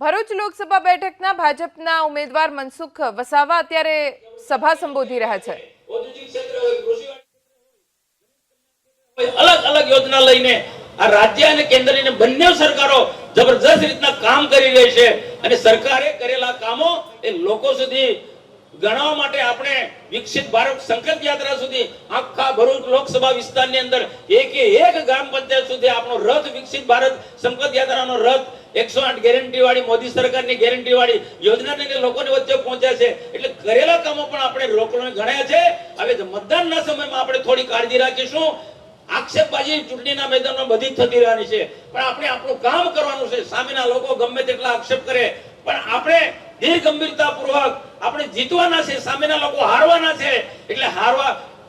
ભરૂચ લોકસભા બેઠકના ભાજપના ઉમેદવાર મનસુખ વસાવા અત્યારે સભા સંબોધી રહ્યા છે। अलग अलग योजना લઈને આ રાજ્ય અને કેન્દ્રની બંને સરકારો જબરજસ્ત રીતના કામ કરી રહી છે અને સરકારે કરેલા કામો એ લોકો સુધી ગણવા માટે આપણે વિકસિત ભારત સંકલ્પ યાત્રા સુધી આખા ભરૂચ લોકસભા વિસ્તારની અંદર એક ગ્રામ પંચાયત સુધી આપણો રથ વિકસિત ભારત સંકલ્પ યાત્રાનો રથ 108 ગેરંટી વાળી મોદી સરકારની ગેરંટી વાળી યોજનાને લોકોની વચ્ચે પહોંચ્યા છે। એટલે કરેલા કામો પણ આપણે લોકોને ગણ્યા છે। હવે મતદાનના સમયમાં આપણે થોડી કાળજી રાખીશું। આક્ષેપબાજી ચૂંટણીના મેદાનમાં બધી થતી રહેવાની છે, પણ આપણે આપણું કામ કરવાનું છે। સામેના લોકો ગમે તેટલા આક્ષેપ કરે પણ આપણે ધીર ગંભીરતાપૂર્વક આપણે જીતવાના છે, સામેના લોકો હારવાના છે। એટલે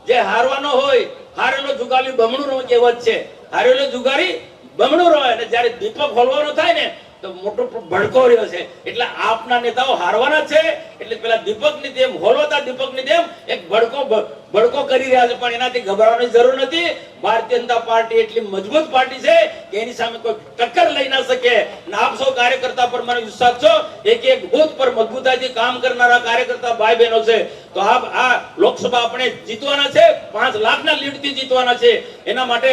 જે હારવાનો હોય હારેલો જુગારી બમણું કહેવત છે, હારેલો જુગારી બમણું રહે અને જ્યારે દીપક ખોલવાનો થાય ને તો મોટો ભડકો રહ્યો છે। એટલે આપના નેતાઓ હારવાના છે, એટલે પેલા દીપકની જેમ હોલવાતા દીપકની જેમ એક ભડકો કરી રહ્યા છે, પણ એનાથી ગભરાવાની જરૂર નથી। ભારતીય જનતા પાર્ટી એટલી મજબૂત પાર્ટી છે કે એની સામે કોઈ ટક્કર લઈ ના શકે। આપ સૌ કાર્યકર્તા પર મને વિશ્વાસ છો, એક બૂથ પર મજબૂતાઈથી કામ કરનારા કાર્યકર્તા ભાઈ બહેનો છે। તો આ લોકસભા આપણે જીતવાના છે, 5 લાખના લીડથી જીતવાના છે। એના માટે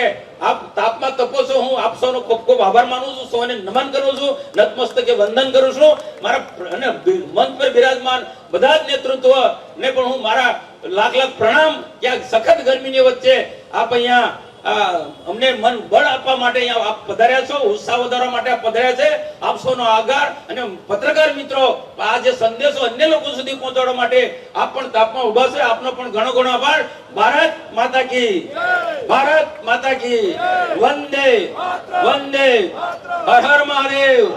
આપ તાપમાં તપો છો, હું આપ સૌનો ખૂબ ખૂબ આભાર માનું છું, સૌને નમન કરું છું, નતમસ્તકે વંદન કરું છું। મારા અને મંચ પર બિરાજમાન બધા જ નેતૃત્વ ને પણ હું મારા લાખ પ્રણામ। ક્યાંક સખત ગરમીની વચ્ચે આપ અહીંયા અમને મન બળ આપવા માટે અહીંયા આપ પધાર્યા છો, ઉત્સાહ વધારવા માટે આપ પધાર્યા છે। આપ સૌનો આભાર। અને પત્રકાર મિત્રો આ જે સંદેશો અન્ય લોકો સુધી પહોંચાડવા માટે આપ પણ તાપમાં ઉભા છે, આપનો પણ ઘણો ઘણો આભાર। ભારત માતા કી ભારત માતા કી વંદે વંદે હર હર મહાદેવ।